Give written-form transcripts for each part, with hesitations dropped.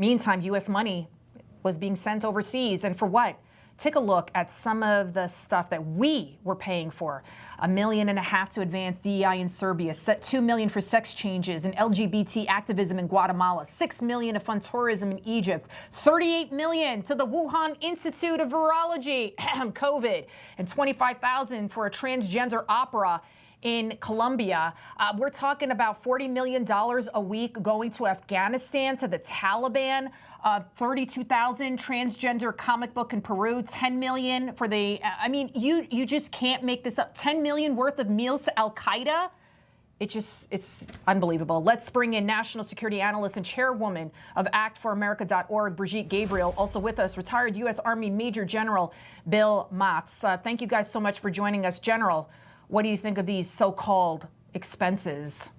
Meantime, U.S. money was being sent overseas. And for what? Take a look at some of the stuff that we were paying for. $1.5 million to advance DEI in Serbia, $2 million for sex changes and LGBT activism in Guatemala, $6 million to fund tourism in Egypt, $38 million to the Wuhan Institute of Virology, COVID, and $25,000 for a transgender opera in Colombia. We're talking about $40 million a week going to Afghanistan, to the Taliban, 32,000 transgender comic book in Peru, 10 million for the, I mean, you just can't make this up. 10 million worth of meals to Al-Qaeda. It's unbelievable. Let's bring in national security analyst and chairwoman of actforamerica.org, Brigitte Gabriel. Also with us, retired U.S. Army Major General Bill Matz. Thank you guys so much for joining us. General, what do you think of these so-called expenses?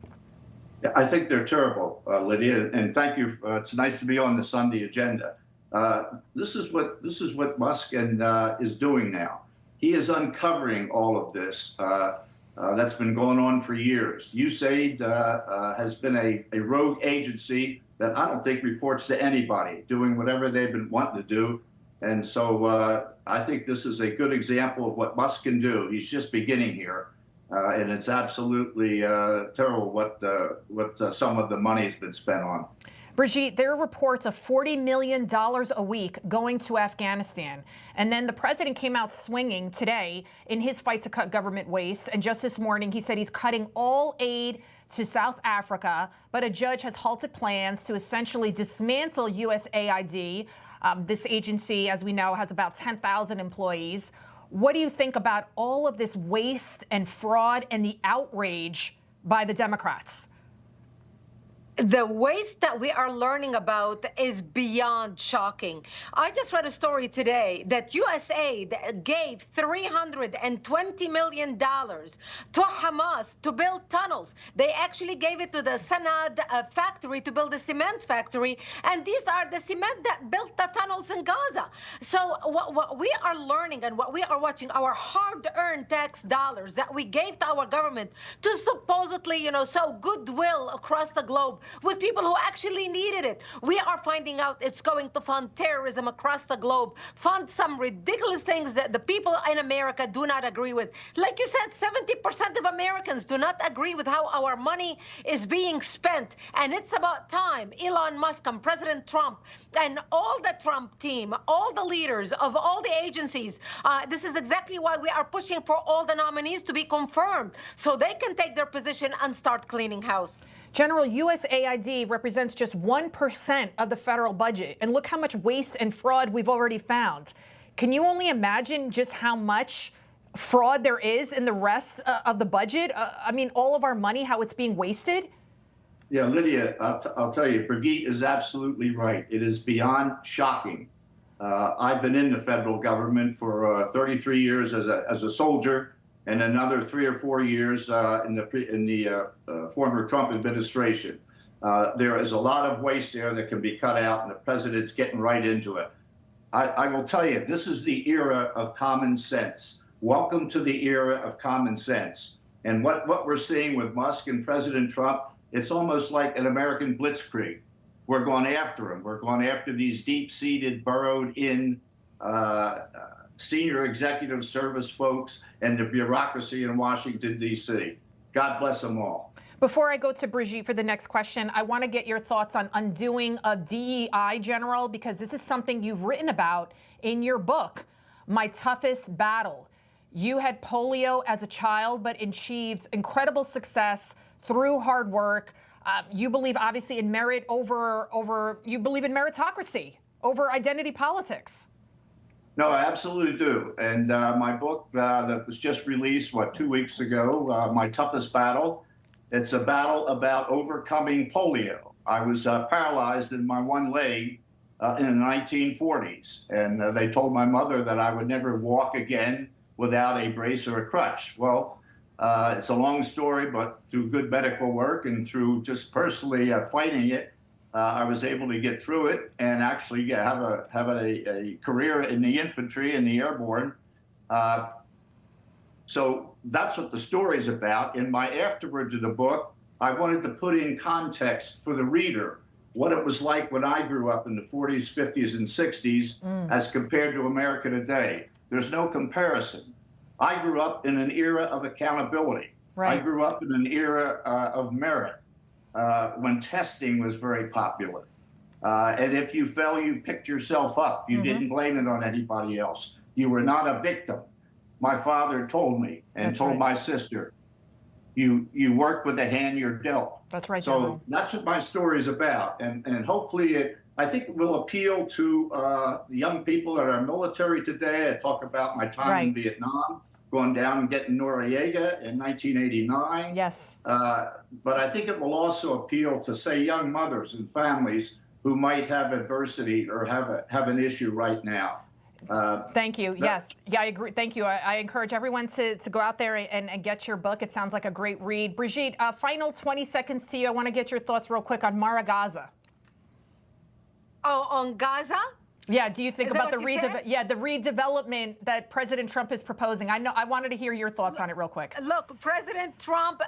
Yeah, I think they're terrible, Lydia, and thank you. It's nice to be on the Sunday agenda. This is what Musk is doing now. He is uncovering all of this that's been going on for years. USAID has been a rogue agency that I don't think reports to anybody, doing whatever they've been wanting to do. And so I think this is a good example of what Musk can do. He's just beginning here. And it's absolutely terrible what some of the money has been spent on. Brigitte, there are reports of $40 million a week going to Afghanistan. And then the president came out swinging today in his fight to cut government waste. And just this morning, he said he's cutting all aid to South Africa. But a judge has halted plans to essentially dismantle USAID. This agency, as we know, has about 10,000 employees. What do you think about all of this waste and fraud and the outrage by the Democrats? The waste that we are learning about is beyond shocking. I just read a story today that USAID gave $320 million to Hamas to build tunnels. They actually gave it to the Sanad factory to build a cement factory, and these are the cement that built the tunnels in Gaza. So what we are learning and what we are watching, our hard-earned tax dollars that we gave to our government to supposedly, sow goodwill across the globe with people who actually needed it. We are finding out it's going to fund terrorism across the globe, fund some ridiculous things that the people in America do not agree with. Like you said, 70% of Americans do not agree with how our money is being spent. And it's about time Elon Musk and President Trump and all the Trump team, all the leaders of all the agencies, this is exactly why we are pushing for all the nominees to be confirmed so they can take their position and start cleaning house. General, USAID represents just 1% of the federal budget. And look how much waste and fraud we've already found. Can you only imagine just how much fraud there is in the rest of the budget? I mean, all of our money, how it's being wasted? Yeah, Lydia, I'll tell you, Brigitte is absolutely right. It is beyond shocking. I've been in the federal government for 33 years as a soldier, and another 3 or 4 years in the former Trump administration. There is a lot of waste there that can be cut out, and the president's getting right into it. I will tell you, this is the era of common sense. Welcome to the era of common sense. And what we're seeing with Musk and President Trump, it's almost like an American blitzkrieg. We're going after them. We're going after these deep-seated, burrowed-in senior executive service folks and the bureaucracy in Washington, D.C. God bless them all. Before I go to Brigitte for the next question, I want to get your thoughts on undoing a DEI, General, because this is something you've written about in your book, My Toughest Battle. You had polio as a child, but achieved incredible success through hard work. You believe, obviously, in merit you believe in meritocracy over identity politics. No, I absolutely do. And my book that was just released, 2 weeks ago, My Toughest Battle, it's a battle about overcoming polio. I was paralyzed in my one leg in the 1940s, and they told my mother that I would never walk again without a brace or a crutch. Well, it's a long story, but through good medical work and through just personally fighting it, I was able to get through it and actually have a career in the infantry and the airborne. So that's what the story is about. In my afterword to the book, I wanted to put in context for the reader what it was like when I grew up in the 40s, 50s, and 60s as compared to America today. There's no comparison. I grew up in an era of accountability. Right. I grew up in an era of merit when testing was very popular. And if you fell, you picked yourself up. You didn't blame it on anybody else. You were not a victim. My father told me and That's told right. my sister, you work with the hand you're dealt. That's right, So General. that's what my story is about. And hopefully I think it will appeal to the young people that are military today. I talk about my time in Vietnam, going down and getting Noriega in 1989. Yes. But I think it will also appeal to, say, young mothers and families who might have adversity or have an issue right now. Thank you. Yes. Yeah, I agree. Thank you. I encourage everyone to go out there and get your book. It sounds like a great read. Brigitte, final 20 seconds to you. I want to get your thoughts real quick on Mara Gaza. Oh, on Gaza? Yeah, do you think Is that about the what you said? the redevelopment that President Trump is proposing? I wanted to hear your thoughts on it real quick. Look, President Trump,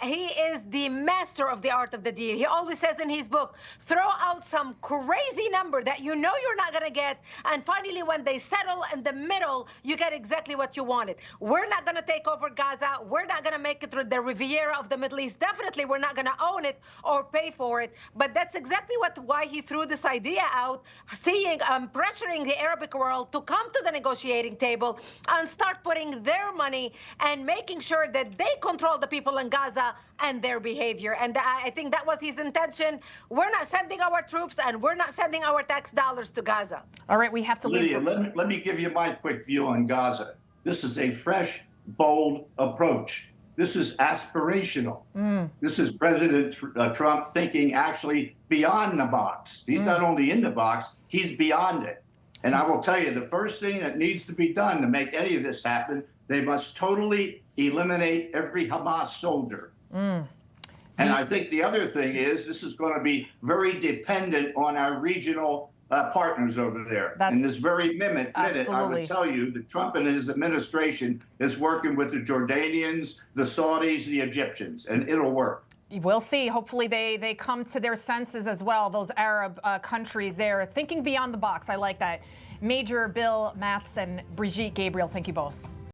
he is the master of the art of the deal. He always says in his book, throw out some crazy number that you know you're not going to get, and finally when they settle in the middle, you get exactly what you wanted. We're not going to take over Gaza. We're not going to make it through the Riviera of the Middle East. Definitely, we're not going to own it or pay for it. But that's exactly why he threw this idea out, seeing pressuring the Arabic world to come to the negotiating table and start putting their money and making sure that they control the people in Gaza and their behavior. And I think that was his intention. We're not sending our troops and we're not sending our tax dollars to Gaza. All right, we have to Lydia, leave. let me give you my quick view on Gaza. This is a fresh, bold approach. This is aspirational. This is President Trump thinking actually beyond the box. He's not only in the box, he's beyond it. And I will tell you, the first thing that needs to be done to make any of this happen, they must totally eliminate every Hamas soldier. And I think the other thing is this is going to be very dependent on our regional partners over there. In this very minute, I would tell you that Trump and his administration is working with the Jordanians, the Saudis, the Egyptians, and it'll work. We'll see. Hopefully they come to their senses as well, those Arab countries there, thinking beyond the box. I like that. Major Bill Matz and Brigitte Gabriel, thank you both.